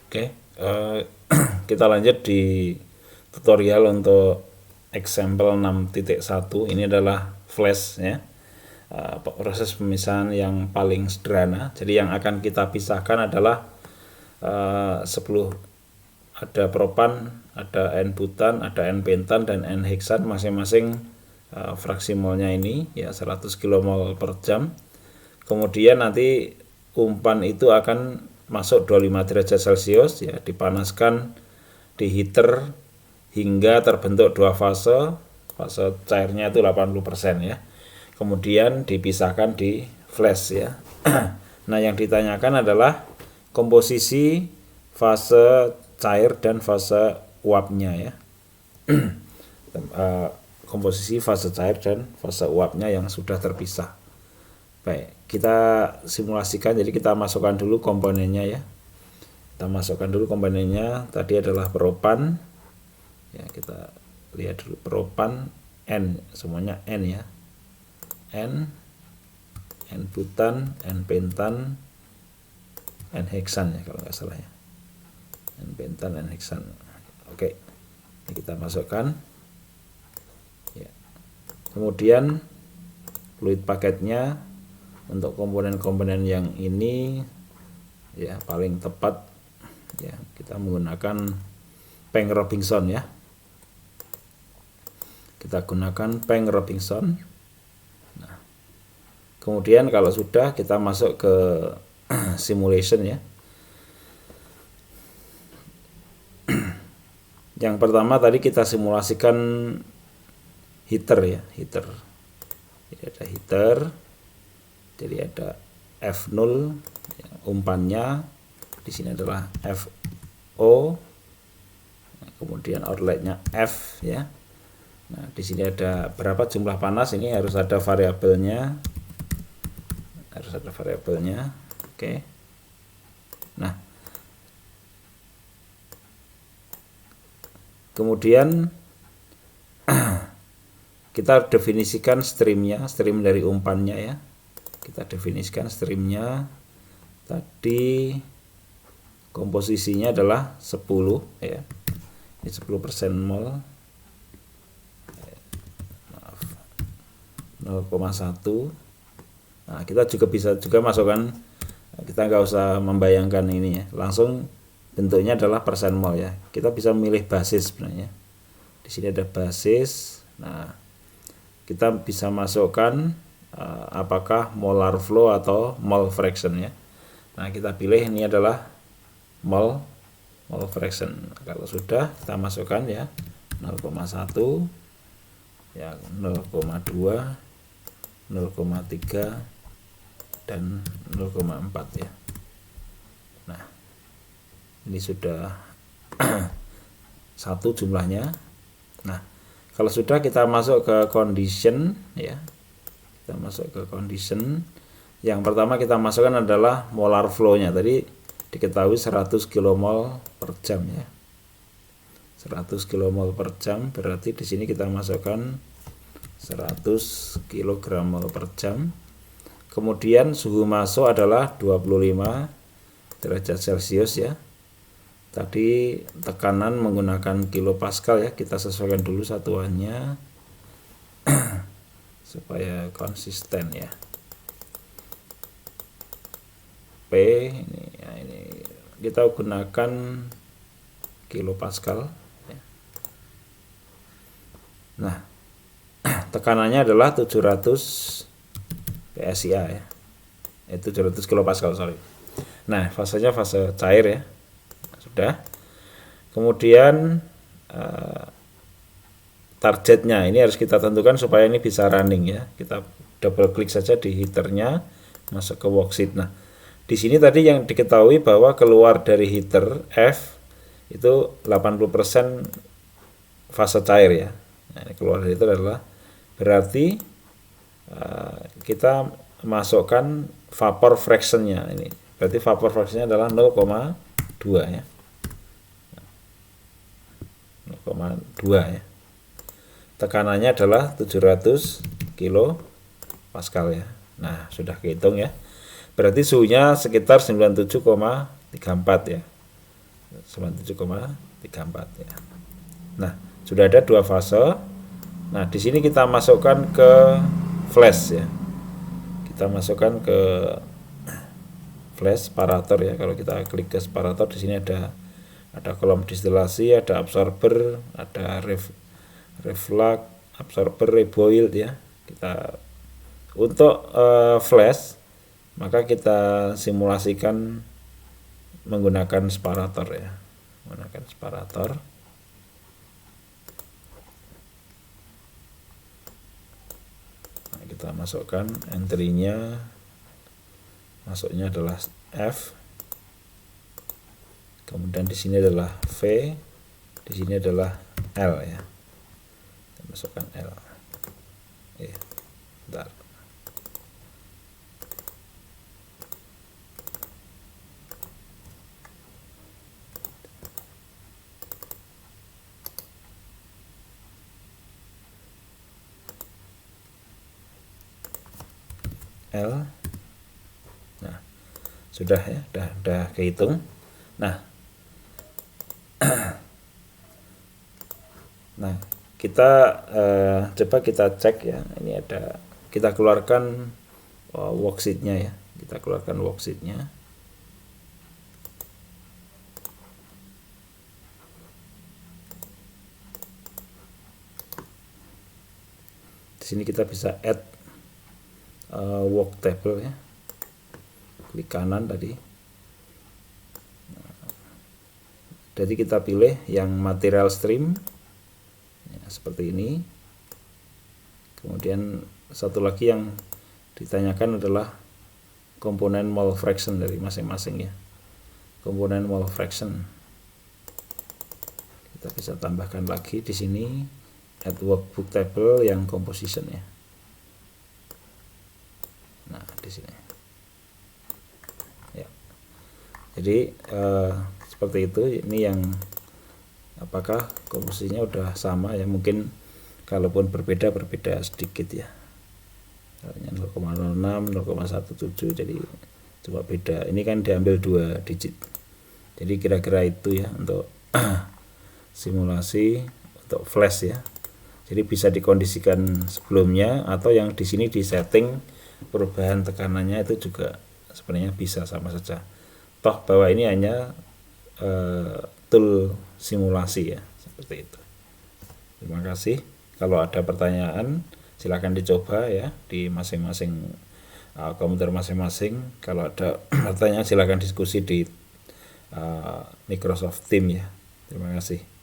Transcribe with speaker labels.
Speaker 1: Oke, kita lanjut di tutorial untuk example 6.1. Ini adalah flash ya. Proses pemisahan yang paling sederhana. Jadi yang akan kita pisahkan adalah 10, ada propan, ada N-butan, ada N-pentan dan N-heksan, masing-masing fraksi molnya ini ya 100 kmol per jam. Kemudian nanti umpan itu akan masuk 25 derajat Celcius ya, dipanaskan di heater hingga terbentuk dua fase. Fase cairnya itu 80% ya. Kemudian dipisahkan di flash ya. Nah, yang ditanyakan adalah komposisi fase cair dan fase uapnya ya. Komposisi fase cair dan fase uapnya yang sudah terpisah. Baik, kita simulasikan. Jadi kita masukkan dulu komponennya ya. Kita masukkan dulu komponennya. Tadi adalah propan. Ya, kita lihat dulu propan N, semuanya N ya. N-butan, N-pentan, N-heksan ya kalau nggak salah ya. N-pentan, N-heksan. Oke, ini kita masukkan. Ya. Kemudian fluid paketnya untuk komponen-komponen yang ini ya paling tepat ya, kita menggunakan Peng Robinson ya. Kita gunakan Peng Robinson. Nah, kemudian kalau sudah, kita masuk ke simulation ya. Yang pertama tadi kita simulasikan heater ya, heater. Jadi ada heater. Jadi ada F0 ya, umpannya di sini adalah FO. Nah, kemudian outletnya F ya. Nah, di sini ada berapa jumlah panas, ini harus ada variabelnya. Harus ada variabelnya. Oke. Nah, kemudian kita definisikan streamnya, stream dari umpannya ya. Kita definisikan streamnya. Tadi komposisinya adalah 10 ya. Ini 10% mol. Maaf. 0,1. Nah, kita juga bisa juga masukkan, kita nggak usah membayangkan ini ya. Langsung bentuknya adalah persen mol ya. Kita bisa memilih basis sebenarnya. Di sini ada basis. Nah, kita bisa masukkan apakah molar flow atau mole fraction ya. Nah, kita pilih ini adalah mole fraction. Kalau sudah, kita masukkan ya 0,1 ya, 0,2, 0,3 dan 0,4 ya. Nah, ini sudah satu jumlahnya. Nah, kalau sudah, kita masuk ke condition ya. Kita masuk ke condition. Yang pertama kita masukkan adalah molar flow-nya. Tadi diketahui 100 kmol per jam ya. 100 kmol per jam, berarti di sini kita masukkan 100 kg per jam. Kemudian suhu masuk adalah 25 derajat Celcius ya. Tadi tekanan menggunakan kilopascal ya, kita sesuaikan dulu satuannya supaya konsisten ya. P ini ya, ini kita gunakan kilopascal ya. Nah, tekanannya adalah 700 PSI ya. 700 kilopascal, sorry. Nah, fasenya fase cair ya. Sudah. Kemudian targetnya ini harus kita tentukan supaya ini bisa running ya. Kita double klik saja di heaternya, masuk ke worksheet. Nah, di sini tadi yang diketahui bahwa keluar dari heater F itu 80% fase cair ya. Nah, ini keluar dari itu adalah berarti kita masukkan vapor fractionnya ini. Berarti vapor fractionnya adalah 0,2 ya. 0,2 ya. Tekanannya adalah 700 kilo pascal ya. Nah, sudah kehitung ya. Berarti suhunya sekitar 97,34 ya. 97,34 ya. Nah, sudah ada dua fase. Nah, di sini kita masukkan ke flash ya. Kita masukkan ke flash separator ya. Kalau kita klik ke separator, di sini ada kolom distilasi, ada absorber, ada reflux, absorber, reboil ya. Kita untuk flash maka kita simulasikan menggunakan separator ya. Menggunakan separator. Nah, kita masukkan entry-nya, masuknya adalah F. Kemudian di sini adalah V, di sini adalah L ya. Kita masukkan L. Bentar. L. Nah, sudah ya, udah kehitung. Nah, kita coba kita cek ya. Ini ada, kita keluarkan worksheet-nya ya. Kita keluarkan worksheet-nya. Di sini kita bisa add work table ya. Klik kanan tadi. Jadi kita pilih yang material stream ya, seperti ini. Kemudian satu lagi yang ditanyakan adalah komponen mole fraction dari masing-masing ya. Komponen mole fraction kita bisa tambahkan lagi di sini, add workbook table yang composition ya. Nah, di sini ya. Jadi seperti itu. Ini yang apakah komposisinya udah sama ya, mungkin kalaupun berbeda sedikit ya. 0,06, 0,17, jadi cuma beda. Ini kan diambil 2 digit. Jadi kira-kira itu ya untuk simulasi untuk flash ya. Jadi bisa dikondisikan sebelumnya, atau yang di sini di setting perubahan tekanannya itu juga sebenarnya bisa sama saja. Toh bahwa ini hanya tool simulasi ya, seperti itu. Terima kasih. Kalau ada pertanyaan silakan dicoba ya di masing-masing komputer masing-masing. Kalau ada pertanyaan silakan diskusi di Microsoft Teams ya. Terima kasih.